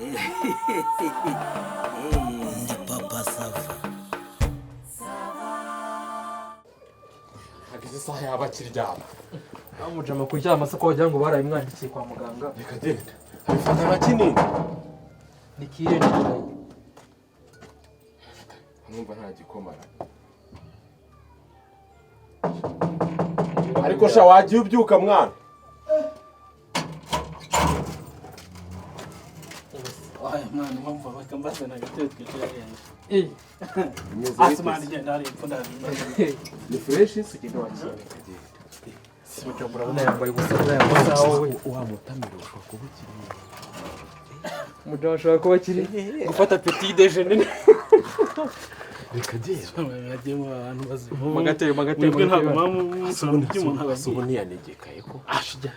Ndi papa sava. Ageze isaha yaba akiryama. Bamujama kuryama se ko wagira ngo barabimwandikiye kwa muganga. Reka genda. Abifata nka kinini. Ni kiye ni Numva nta gikomara. Ariko sha wagiye ubyuka mwana. Ay mwana mpamvu bakambaza na gatete twicaye. Asmani genda ari ipfunda. Ni fresh sugenda wakira kagenda. Simucambura bana yambaye gusaza yambaye wowe. Wamutamira ushobora kuba ukiri. Mujama ashaka kuba kiri gufata petit déjeuner. Reka genda. Yagiyemo abantu bazima. Magateye Mwebwe ntabwo musoro by'umuntu abazi. Subu ntiyanegekaye ko. Ashijana.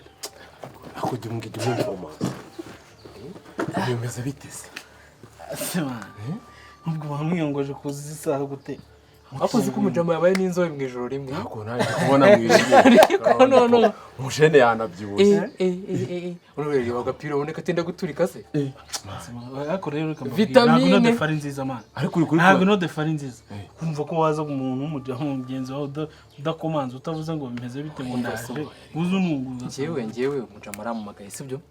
Akujya umbwira umuvoma. Bimeze bitese. Asema. Ubwo bamwiyongoje kuzi isaha gute. Akoze ko umujama yabaye n'inzobe mu ijoro rimwe. Ntabwo naje kubona mu ijoro. Ariko no. Umujene yanabyibushye. Ururere bagapira uboneka atenda guturika se. Ariko rero Vitamine. ntabwo no defari nziza man. Ariko uri kuri Ntabwo no defari nziza. Kumva ko waza umuntu umujyaho mugenzi wawe udakomanza utavuze ngo bimeze bite ngo ndaje. Uzu nunguza. Njyewe umujama aramumagaye sibyo?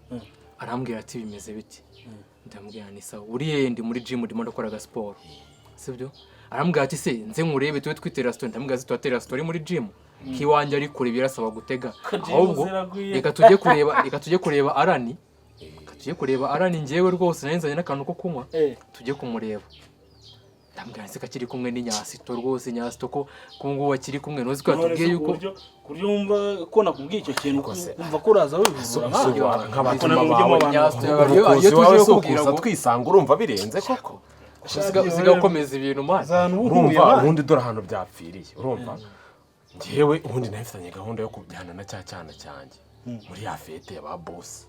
Arambwira ati bimeze biti. Ndamubwira ni sawa. Uriye ndi muri gym ndimo ndakora gasport. Sibyo? Arambwira ati se nze nkurebe tuwe twitera story ndamubwira ati twatera story muri gym. Kiwanje ari kure birasaba gutega. Ahubwo reka tujye kureba Arani. Tujye kureba Arani njyewe rwose narinzanye n'akantu ko kunywa. Tujye kumureba. Ndambwira se kakiri kumwe n'inyasito rwose nyasito ko kungu wakiri kumwe nozi ko yatubwiye yuko kuryo umva ko nakubwiye icyo kintu kumva ko uraza wibizura nk'abatima bawe iyo tuje kubwira ngo twisanga urumva birenze koko usiga gukomeza ibintu mazi urumva ubundi dore ahantu byapfiriye urumva njyewe ubundi nahifitanye gahunda yo kujyana na cyana cyanjye muri ya fete y'aba boss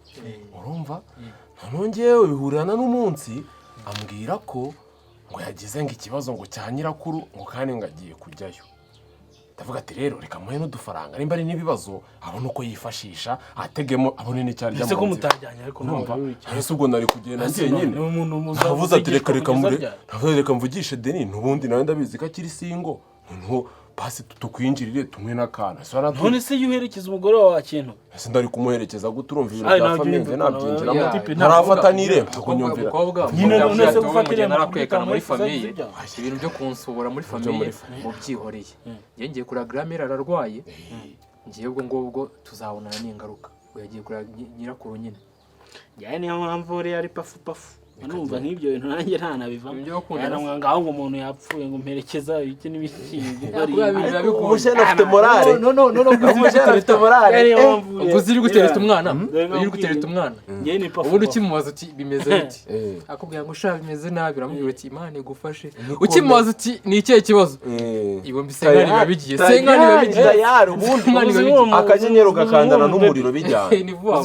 urumva none njyewe bihurana n'umunsi ambwira ko ngo yagize ngo ikibazo ngo cya nyirakuru ngo kandi ngo agiye kujyayo ndavuga ati rero reka muhe n'udufaranga nimba ari n'ibibazo abone uko yifashisha ategemo abone n'icyari ese ko mutajyanye ariko numva ese ubwo nari kugenda njye nyine navuze ati reka mvugishe Deni n'ubundi nawe ndabizi ko akiri singo noneho basi tukwinjirire tumwe n'akana none se yuherekeza umugore wawe kintu ese ndari kumuherekeza gute urumva ibintu bya famille nabyinjiramo ntarafata n'irembo kunyumvira nyine none se gufatira narakwekana muri famille ibintu byo kunsubura muri famille mu byihoreye ngiye kura grammaire ararwaye ngiye ubwo ngubwo tuzabonana n'ingaruka yagiye kura nyirakuru nyine yaye niyo mpamvu uri ari pafu numva nk'ibyo bintu nanjye ntanabivamo yaramwanga aho umuntu yapfuye ngo mperekeza iki n'ibiki umujene afite morale no umujene afite morale ubuziri gutereta umwana uri gutereta umwana ngiye ni pafu ubundi ukimubaza uti bimeze biti akubwira ngo ushaka bimeze nabi uramubwira uti Imana igufashe ukimubaza uti ni ikihe kibazo ibo mbisengani babigiye sengani babigiye yari ubundi akanyenyero gakandana n'umuriro bijyana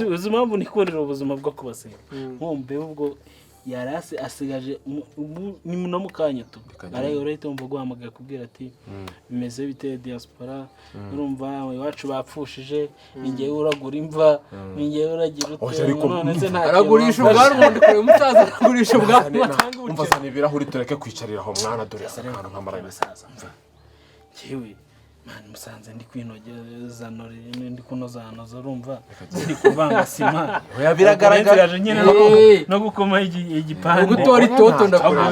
uzi impamvu nikorera ubuzima bwo kubasenga nkombe ubwo yarase asigaje ni no mukanya tu arayore tombo guhamagaye kubwira ati bimeze bite diaspora urumva iwacu bapfushije ningiye uragura imva ningiye uragira none aragurisha ubwari umuntu kure umusaza aragurisha ubwari umva sana ibirahuri tureke kwicarira aho mwana dore akantu nkamara umusaza mva cyewe man musanze ndi kwinogeza nore ndi kunoza urumva ndi kuvanga sima oya biragaragara nyine no gukoma igipande gutora itoto ndakora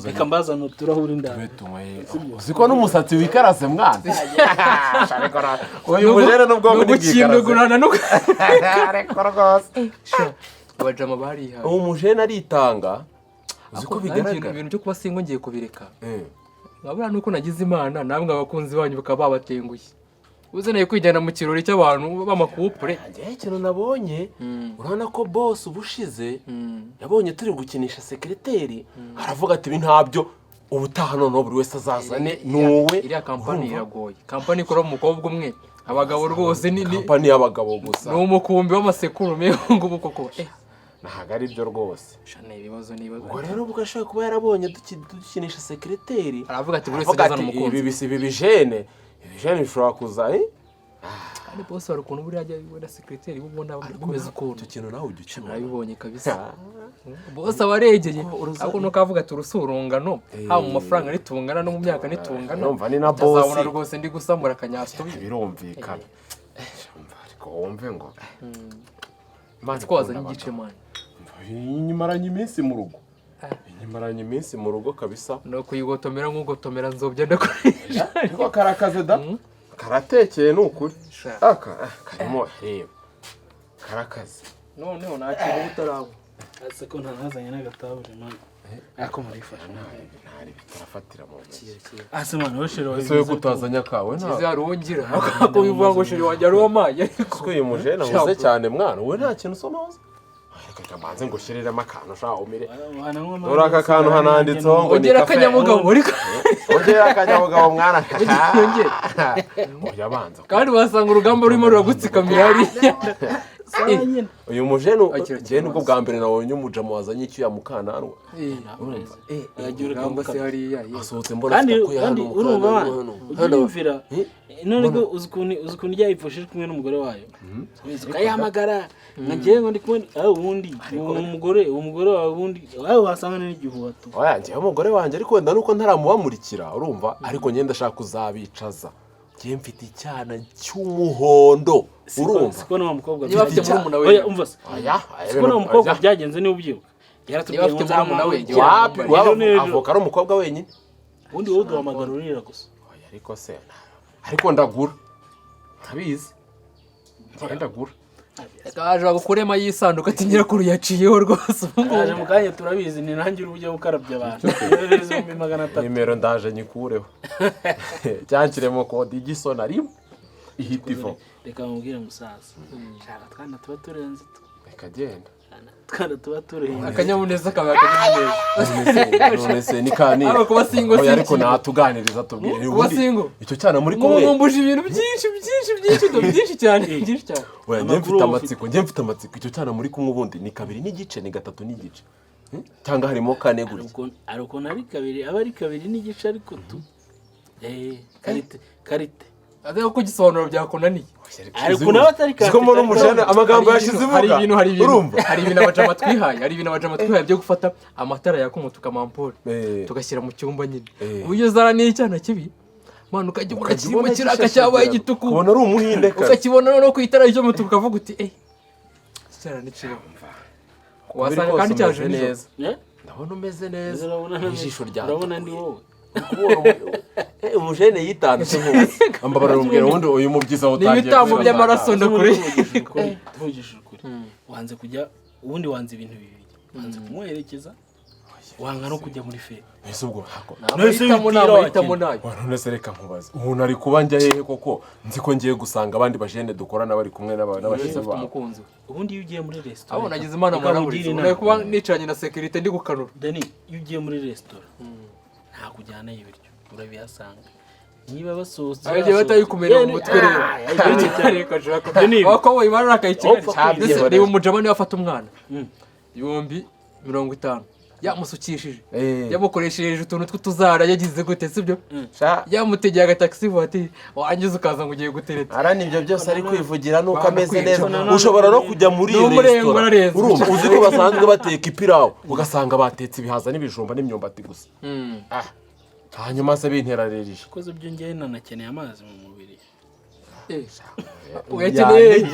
reka mbaza no turahura indani uziko n'umusatsi wikarase mwana uyu mujere nubwo muri gukindugurana no ariko rwose abajama bariha uwo mujene aritanga uziko bigaragara ibintu byo kuba singo ngiye kubireka abana nuko nagize Imana namwe abakunzi banyu bakaba babatenguye uzanaye kwijyana mu kirori cy'abantu b'amakupure njye ikintu nabonye urabona ko boss ubushize yabonye turi gukinisha secretary aravuga ati ibi ntabyo ubutaha noneho buri wese azazane nuwe iriya kampani iragoye kampani ikora mu mukobwa umwe abagabo rwose ni kampani y'abagabo gusa ni umukumbi w'amasekurume ngo bukoko ntago ari byo rwose shana ibibazo nibazo ubwo rero ubwo ashaka kuba yarabonye dukinisha secretary aravuga ati buri wese azana umukunzi ibi bijene bishobora kuza kandi boss hari ukuntu buri ajya wenda secretary ubona bameze ukuntu icyo kintu nawe ugice nabibonye kabisa bose abaregeye ariko nuko avuga ati urusurungano haba mu mafaranga nitungana no mu myaka nitungana numva ni na boss azabona rwose ndi gusamura akanyasto birumvikana ariko wumve ngo twazanye igice mani nyimaranye iminsi mu rugo kabisa no kuyigotomera nk'ugotomera nzobya ndakoresha ariko karakaze da karatekeye ni ukuri karimo reba karakaze noneho nta kintu utaraba ase ko ntazanye n'agatabure mani ako murifasha ntari bitarafatira mu ntoki ase mani we sheri ese we kutazanya kawe nta zarongera ako bivuga ngo sheri wanjye ari uwamaye ariko uyu mujene uze cyane mwana we nta kintu usoma uzi reka mbanze ngo ushiriremo akantu ushaka umire uri aka kantu hananditseho ngo ongera akanyamugabo ariko ongera akanyamugabo mwana oya banza kandi wasanga urugamba rurimo ruragutsikamira hariya uyu mujene njye nibwo bwa mbere nabonye umujama wazanye icyuya mu kananwa urugamba se hariya asohotse mbona kandi urumva ujyumvira none ko uzi ukuntu ryayipfushe kumwe n'umugore wayo ukayihamagara nkagiye ngo ndi kumwe ubundi umugore wawe ubundi wawe wasanga n'igihuha tu oya njyewe umugore wanjye ariko wenda nuko ntaramubamurikira urumva ariko njye ndashaka kuzabicaza njye mfite icyana cy'umuhondo urumva siko n'uwo mukobwa niba afite murumuna we oya umva se siko n'uwo mukobwa byagenze niba ubyibuka yaratubwiye ngo murumuna we wapi avoka ari umukobwa wenyine ubundi wowe uduhamagara urira gusa oya ariko se ariko ndagura ntabizi ndagura aje gukurema yisanduka ati nyirakuru yaciyeho rwose aje mu kanya turabizi ni nanjye uburyo bukarabya abantu rero 300 nimero ndaje nyikureho cyankiremo kode igisona rimwe ihita ivo reka mubwire musaza shaka twana tuba turenze reka genda twana tuba turenze akanyamuneza kabaye akanyamuneza none se ni kani kuba singo oya ariko natuganiriza tubwire kuba singo icyo cyana muri kumwe mumbuje ibintu byinshi cyane oya njye mfite amatsiko icyo cyana muri kumwe ubundi ni 2 n'igice ni 3 n'igice cyangwa harimo 4 gutya ari ukuntu ari 2 aba ari 2 n'igice ariko tu karite aza ko gisobanuro byakonaniye ariko nawe atari karite siko mbona umujana amagambo yashize ivuga hari ibintu abajama twihaye byo gufata amatara yaka umutuka mampore tugashyira mu cyumba nyine uburyo zara n'icyana kibi mwana ukajya kirimo kiraka cyabaye igituku ubona ari umuhinde ka ukakibona no ku itara ryo mutuka ukavuga uti cyara n'iciro wasanga kandi cyaje neza ndabona umeze neza ijisho rya urabona ndi wowe umujene yitanditse hose ambabara rubwira wundi uyu mubyiza utangiye n'ibitambo by'amaraso ndakuri tuvugishije ukuri wanze kujya ubundi wanze ibintu bibiri wanze kumuherekeza wanga no kujya muri fete ese ubwo nahitamo nayo none se reka nkubaze umuntu ari kuba njya hehe koko nzi ko ngiye gusanga abandi bajene dukorana bari kumwe n'abashize babo ubundi iyo ugiye muri restaurant abo nagize imana muraburiza unaye kuba nicanye na security ndi gukanura Dani iyo ugiye muri restaurant nta kujyana ibiryo urabihasanga niba basohotse agiye batayikumerera mu mutwe rero wako wibara akayikigali reba umujama niwe afata umwana ibihumbi 50 yamusukishije yamukoresheje utuntu tw'utuzara yagize gute sibyo yamutegeye agataxi voiture wangize ukaza ngo ugiye gutereta arani ibyo byose ari kwivugira nuko ameze neza ushobora no kujya muri iyo restaurant urumva uzi ko basanzwe bateka ipirawo ugasanga batetse ibihaza n'ibijumba n'imyumbati gusa hanyuma se binterarerije koze byo ngiye nanakeneye amazi mu mubiri uyakeneye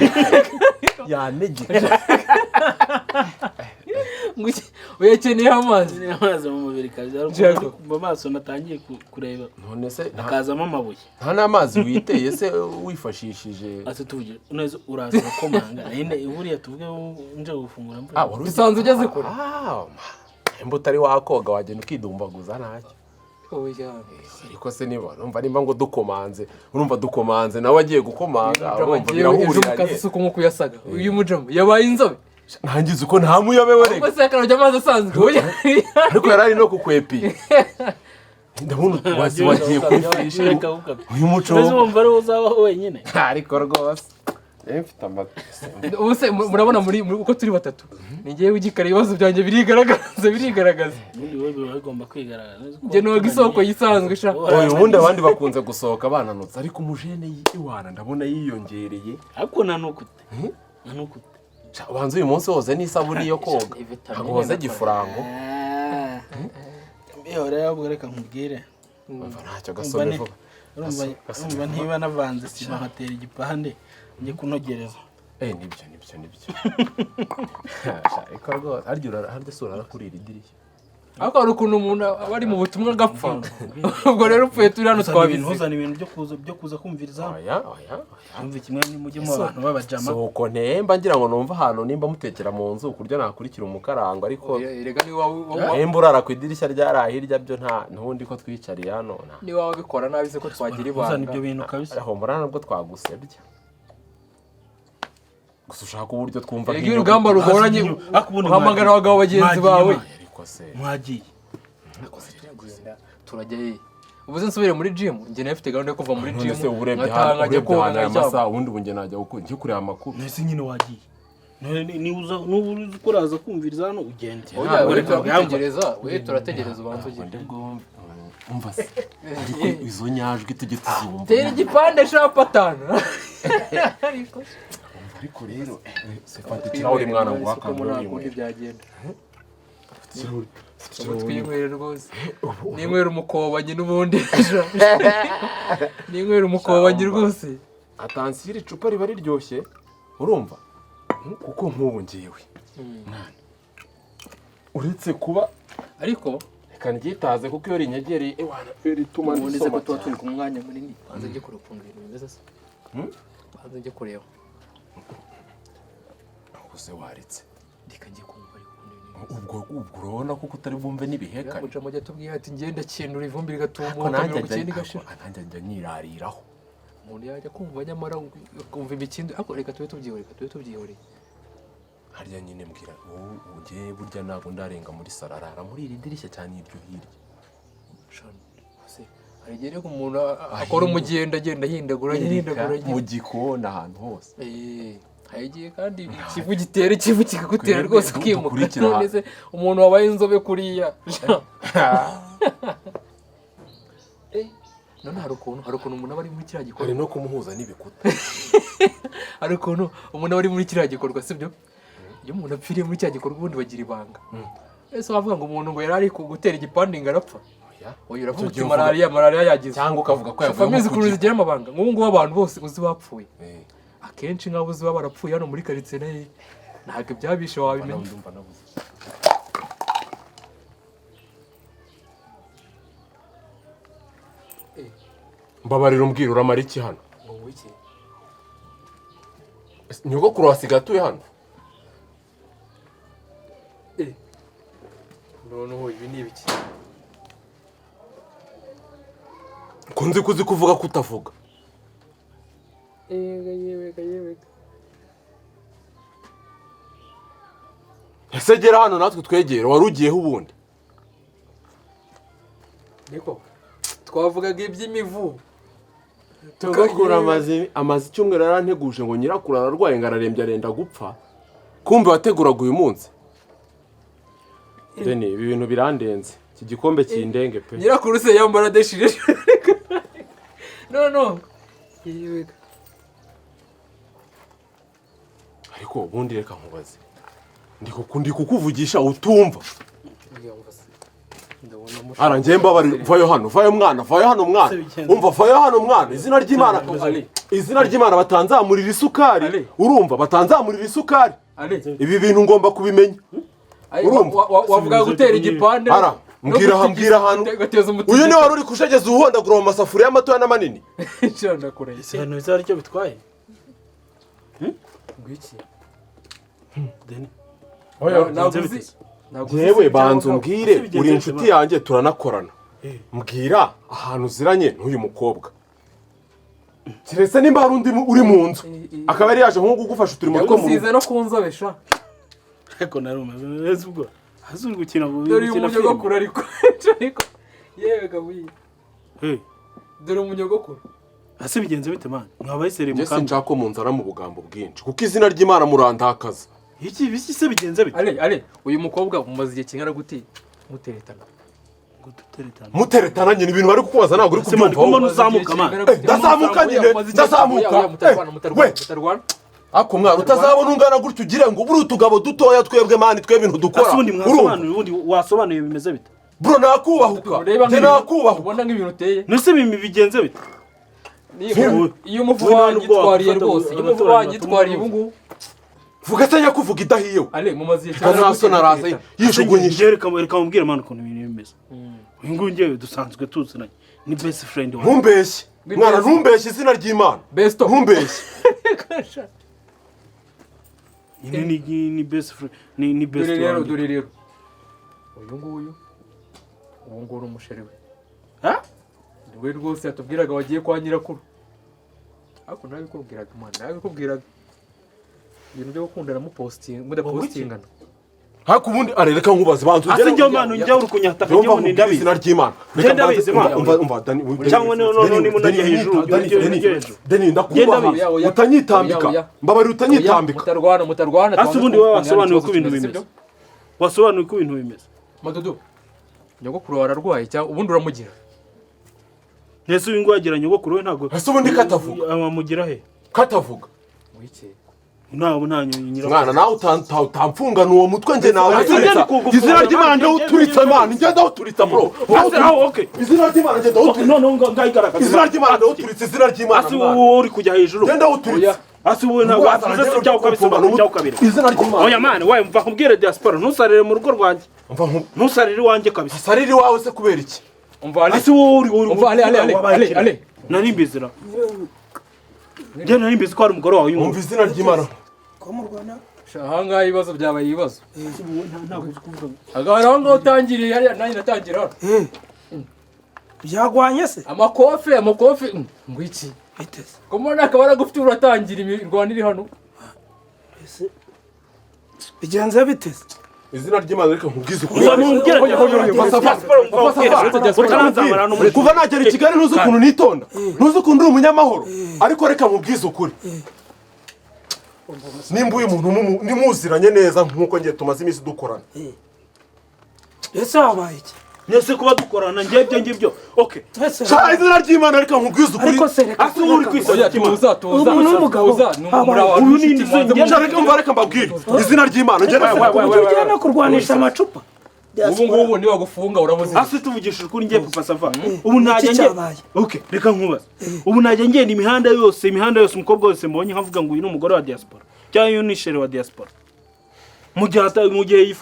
uyakeneye amazi mu mubiri kazi mu maso natangiye kureba none se akazamo amabuye nta n'amazi witeye se wifashishije ase tuje uneze uraza komanga nende buriya tuvuge nje gufungura mvura usanze ugeze kure imbuto ari wakoga wagenda ukidumbaguza ntacyo ariko se niba numva nimba ngo dukomanze urumva dukomanze nawe agiye gukomanga urumva birahurira kazi suko nko kuyasaga uyu mujamo yabaye inzobe ntangize uko nta muyobewe reka bose akarajya amazi asanzwe ariko yarari no kukwepi ndabona wagiye kwifirisha uyu muco uzi wumva ari uzabaho wenyine ariko rwose mfite ubuse murabona muri uko turi batatu ningiye wigikara ibibazo byanjye birigaragaza ubundi wowe bagomba kwigaragaza nge noga isoko yisanzwe sha ubundi abandi bakunze gusohoka bananutse ariko umujene yiwana ndabona yiyongereye ariko nanukute ubanza uyu munsi woze n'isabuni yo koga ntabwo woze gifurango mbiho rero ubwo reka nkubwire umva ntacyo gasome vuba urumva ntiba navanze sima nkatera igipande njye kunogereza nibyo ariko rwose harya sura arakurira idirishya ariko hari ukuntu umuntu aba ari mu butumwa agapfa ubwo rero upfuye turi hano twabizi ntuzane ibintu byo kuza kumviriza numva kimwe nimujye mu bantu babajama soko ntemba ngira ngo numva ahantu nimba mutekera mu nzu kurya nakurikira umukarango ariko erega ni wawe nimba urara ku idirishya ryarahirya byo ntundi ko twicariye hano ni wawe bikora nabi se ko twagira ibanga uzana ibyo bintu kabisa aho murana nabwo twagusebya gusa ushaka uburyo twumva iyo urugamba rugoranye uhamagara abagabo bagenzi bawe mwagiye turajya ubuze nsubire muri gym njye nafite gahunda yo kuva muri gym nkajya koga amasaha ubundi bunjye najya njye kureba amakuru nese nyine wagiye niba uzi ko uraza kumviriza hano ugende turategereza ubanza ugende umva se ariko izo nyajwi tujye tuzumva tera igipande sha patana ariko rero sefata ikirahure mwana ngo wakangura byagenda twinywera rwose ninywera umukobanyi n'ubundi ninywera umukobanyi rwose atansira icupa riba riryoshye urumva kuko nk'ubu ngewe uretse kuba ariko reka ndyitaze kuko iyo rinyegereye rituma nisoma tuba turi ku mwanya munini banza njye kurufunga ibintu bimeze se banza njye kureba gusa waretse reka njye kumva ubwo urabona ko utari bwumve n'ibihekane guca mujya tubwiye ati ngenda kindura ivumbi rigatumuka nanjye njya nyirariraho umuntu yajya kumva nyamara kumva imikindi ariko reka tube tubyihoreye harya nyine mbwira wowe ugiye burya ntabwo ndarenga muri sararara muri iri dirishya cyane iryo hirya hari igihe rero umuntu akora umugenda agenda ahindagura mu gikoni ahantu hose hari igihe kandi ikivu gitera ikivu kikagutera rwose ukimuka none se umuntu wabaye inzobe kuriya none hari ukuntu umuntu aba ari muri kiriya gikorwa hari no kumuhuza n'ibikuta hari ukuntu umuntu aba ari muri kiriya gikorwa sibyo iyo umuntu apfiriye muri kiriya gikorwa ubundi bagira ibanga ese wavuga ngo umuntu ngo yari ari gutera igipande ngo arapfa oya uravuga uti malariya yagize cyangwa ukavuga ko yavuye famizi ukuntu zigira amabanga nk'ubu ngubu abantu bose uzi bapfuye akenshi nk'abo uzi baba barapfuye hano muri karitsiye nayo ntabwo ibyabishe wabimenya mbabarira umbwira uramara iki hano nyogokuru wasigaye atuye hano noneho ibi ni ibiki ko nzi kuzi kuvuga ko utavuga yewega ese gera hano natwe twegera wari ugiyeho ubundi niko twavugaga iby'imivu tugakura amazi icyumweru yaranteguje ngo nyirakuru ararwaye ngo ararembye arenda gupfa kumbe wateguraga uyu munsi deni ibi bintu birandenze iki gikombe kindenge pe nyirakuru se yambara deshire no yewega ariko ubundi reka nkubaze ndi kukuvugisha utumva arangiye mbabari vayo hano vayo mwana umva vayo hano mwana izina ry'Imana batanzamurira isukari urumva batanzamurira isukari ibi bintu ngomba kubimenya wavuga gutera igipande mbwira hano uyu ni wari uri kushegeza uhondagura mu masafuriya matoya n'amanini cyane kure ese hano bizari icyo bitwaye ngwiki deni yewe banza umbwire uri inshuti yanjye turanakorana mbwira ahantu uziranye n'uyu mukobwa keretse nimba hari undi uri mu nzu akaba yari yaje nko kugufasha uturimo two mu rugo no kunzobesha ariko narumaze neza ubwo hazuri gukina dore umunyogokuru ariko yewe gabuye dore umunyogokuru ase bigenze bite man mwabaye sere mu kandi nshaka mu nzara mu bugambo bwinshi kuko izina ry'Imana murandakaza iki bisi se bigenze bite ale uyu mukobwa umaze igihe kingana gute muteretana nyine ibintu bari kukubaza ntabwo uri kubyumva ko mbona uzamuka man ndazamuka nyine ndazamuka mutarwana ako mwana utazabona ungana gutyo ugire ngo buri utugabo dutoya twebwe mani twe ibintu dukora asundi mwasobanuye ubundi wasobanuye bimeze bite bro nakubahuka je nakubahuka ubona nk'ibintu uteye nese bigenze bite iyo umuvu wanyitwariye rwose iyo umuvu wanyitwariye ubu ngubu vuga se nyakuvuga idahiyeho ale mumaze naso naraza yishugunyije reka mubwire mwana ukuntu ibintu bimeze uyu nguyu ngewe dusanzwe tuziranye ni best friend wawe ntumbeshye mwana ntumbeshye izina ry'Imana besto ntumbeshye ni best friend ni best friend dore rero uyu nguyu ubu nguyu umusheri we we rwose yatubwiraga wagiye kwa nyirakuru ariko nawe bikubwiraga mwana nawe bikubwiraga ibintu byo gukundana mudapostingana hako ubundi arereka nkubaze bantu ase njye mwana njye uri kunyataka njye ubundi ndabizi izina ry'Imana reka ndabizi umva cyangwa ni munajye hejuru Dani ndakubaha utanyitambika mbabari utanyitambika mutarwana ase ubundi wowe wasobanuye uko ibintu bimeze wasobanuye uko ibintu bimeze madudu nyogokuru wararwaye cyangwa ubundi uramugira nese uyu nguyu agira nyogokuru we ntabwo ese ubundi katavuga amugira he katavuga wiki ntabwo nta nyira mwana nawe utamfungana uwo mutwe nje nawe izina ry'Imana nde uturitse mwana nje ndawuturitsa bro okay izina ry'Imana nje ndawuturitsa no ngayigaragaza izina ry'Imana ndawuturitsa izina ry'Imana ase wowe uri kujya hejuru nje ndawuturitsa ase wowe ntabwo wavuze se cyangwa kabisoma cyangwa kabira izina ry'Imana oya mwana waye mva kubwire diaspora ntusarire mu rugo rwanjye ntusarire wanjye kabisa sariri wawe se kubera iki umva ase wowe uri umva ale nari mbizira njye nari mbizi ko ari umugore wawe umva izina ry'Imana ko mu Rwanda ahangaha ibibazo byabaye ibibazo ntabwo uzi kuvuga agahora aho ngaho utangiriye hariya nanjye natangira byagwanye se amakofe ngo iki biteze ko mbona akaba aragufite uratangira imirwano iri hano ese bigenze biteze izina ry'Imana reka nkubwize kuva nagera i Kigali ntuzi ukuntu nitonda ntuzi ukuntu uri umunyamahoro ariko reka nkubwize ukuri nimba uyu muntu nimuziranye neza nk'uko ngiye tumaze iminsi dukorana ese habaye iki nese kuba dukorana njye ngibyo okay sha izina ry'Imana reka nkubwize ukuri ariko se reka ase uri kwisaba tuza umuntu n'umugabo uyu ni indi sha reka mva reka mbabwire izina ry'Imana nje ujya no kurwanisha amacupa ubu ngubu niba gufunga urabuze ase tuvugishije kuri njye papa sava ubu najya njye okay reka nkubaze ubu najya ngenda imihanda yose umukobwa wese mbonye nkavuga ngo uyu ni umugore wa diaspora cyangwa uyu ni shere wa diaspora mu gihe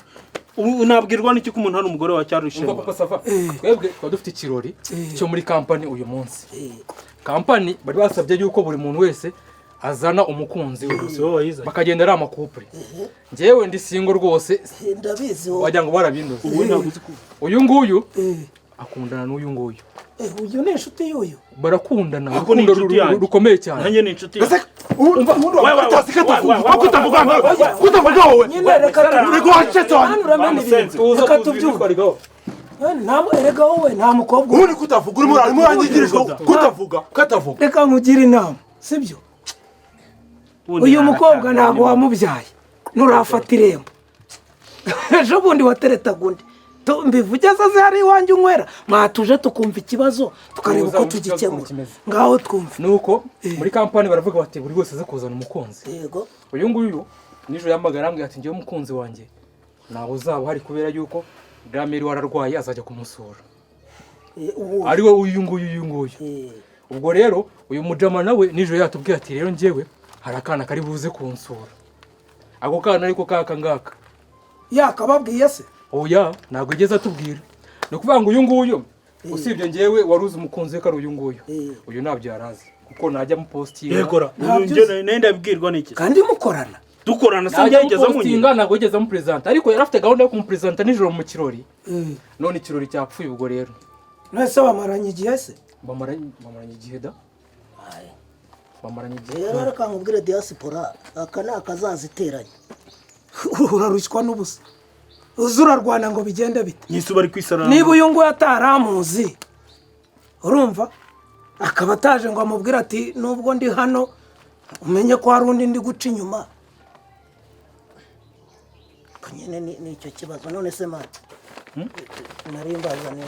ubu nabwirwa n'iki ko umuntu ari umugore wa cyari shere papa sava twebwe twa dufite ikirori cyo muri kampani uyu munsi kampani bari basabye yuko buri muntu wese azana umukunzi we bakagenda ari amakupure njyewe ndi singo rwose ndabizi wagira ngo barabinduze uyu nguyu akundana n'uyu nguyu uyu ni inshuti y'uyu barakundana urukundo rukomeye cyane nanjye ni inshuti kutavuga wowe nyine reka tubyuka erega wowe nta mukobwa ubundi kutavuga urimo uranyigirizwa katavuga reka nkugire inama sibyo uyu mukobwa ntabwo wamubyaye nurafata irembo ejo bundi wateretaga undi mbivugeze ze hari iwanjye unywera mwatuje tukumva ikibazo tukareba uko tugikemura ngaho twumva nuko muri kampani baravuga bati buri wese aze kuzana umukunzi yego uyu nguyu nijoro yamagara ambwira ati ngewe umukunzi wanjye ntawe uzaba uhari kubera yuko Drameri wararwaye azajya kumusura ari we uyu nguyu ubwo rero uyu mujama nawe nijoro yatubwiye ati rero njyewe hari akana kari buze kunsura ako kana ariko kaka ngaka yakababwiye se oya ntabwo igeze atubwira ni ukuvuga ngo uyu nguyu usibye njyewe waruzi umukunzi we ko ari uyu nguyu uyu ntabyo yarazi kuko najya mupostinga yegora nenda abwirwa n'iki kandi mukorana dukorana se njyageza mu nyinga ntabwo yageza mu presenter ariko yari afite gahunda yo kumupresenter nijoro mu kirori none ikirori cyapfuye ubwo rero nese bamaranye igihe se bamaranye igihe da bamaranye igihe rero reka nkubwire diaspora aka ni akazaziteranye urarushywa n'ubusa uzurarwana ngo bigende bite nyisi bari kwisarana niba uyu nguyu ataramuzi urumva akaba ataje ngo amubwire ati nubwo ndi hano umenye ko hari undi ndi guca inyuma nyine ni icyo kibazo none se mani nari mbazaniye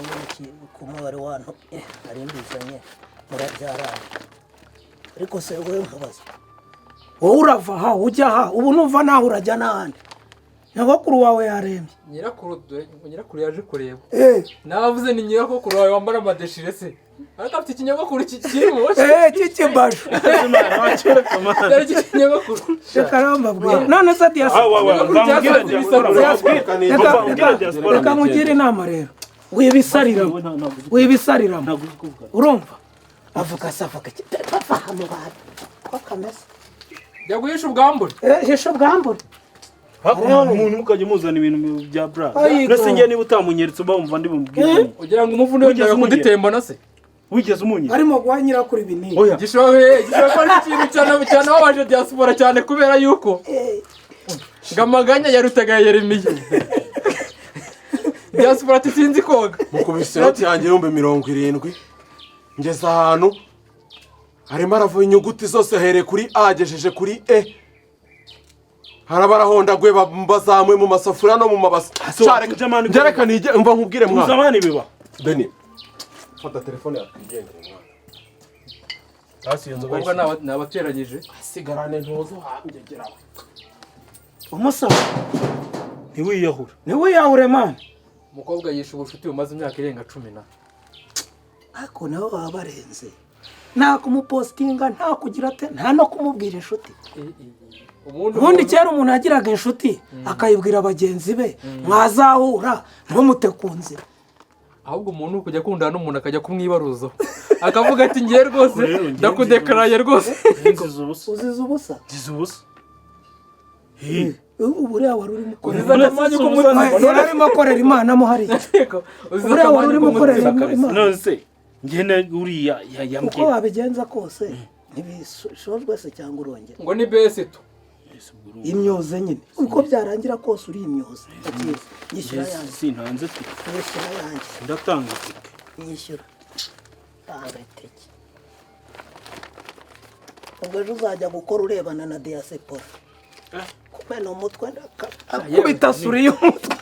ku mubare wantu nari mbizanye murabyaranye ariko se wowe nkubaza wowe urava aha ujya aha ubu nuva naho urajya n'ahandi nyogokuru wawe yarembye nyirakuru yaje kureba navuze ni nyirakuru wawe wambara amadeshire se ariko afite ikinyogokuru kirimo cy'ikibaju cyari ikinyogokuru reka rambabwira none se reka nkugire inama rero wibisariramo urumva avuga se avuga bava mu bantu ko kameze jya guhisha ubwambure hisha ubwambure umuntu mukajya muzana ibintu bya brand nase ngiye niba utamunyeretse bumva ndi bumubwire ugira ngo umuvune wenda kuditembana se wigeze umunyera arimo guhanyira kuri binini gishoboye ari ikintu cyane wabaje diaspora cyane kubera yuko ngamaganya yarutaga Yeremiya diaspora tisinzi koga mukubise ati yanjye 70 ngeze ahantu harimo aravuye inyuguti zose here kuri A agejeje kuri E harabarahondagwe bazamwe mu masafuriya no mu mabasa ngereka nige umva nkubwire mwana zamani biba Beni fata telefone yakwigendera mwana hasi iyo nzoga ubwo nabateranyije sigarane ntozo hambegeraho umusaba ntiwiyahure man umukobwa yishe ubucuti bumaze imyaka irenga 10 ariko nawe baba barenze nta kumupostinga nta kugira ate nta no kumubwira inshuti ubundi kera umuntu yagiraga inshuti akayibwira bagenzi be mwazahura ntumute ku nzira ahubwo umuntu kujya akundana n'umuntu akajya kumwibaruzaho akavuga ati ngiye rwose ndakudekaraye rwose uzize ubusa uburiya wari urimo korera imana mo hariya uburiya wari urimo korera imana nose ngene uriya uko wabigenza kose ntibishojwe se cyangwa urongera ngo ni bese tu imyoze nyine uko byarangira kose uri imyoze yishyura yanjye sintanze tike yishyura yanjye ndatanga tike yishyura tanga itike ubwo ejo uzajya gukora urebana na diaspora kumena umutwe akubita suri y'umutwe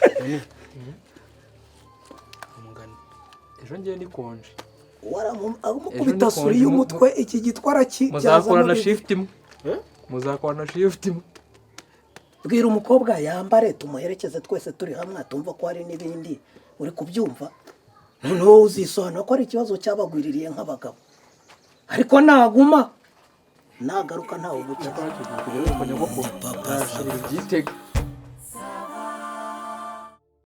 ejo ngiye nikonje waramukubita suri y'umutwe iki gitwara muzakorana shift imwe muzakorana shift imwe bwira umukobwa yambare tumuherekeze twese turi hamwe atumva ko hari n'ibindi uri kubyumva noneho uzisobanura ko ari ikibazo cyabagwiririye nk'abagabo ariko naguma nagaruka ntawe uguca papa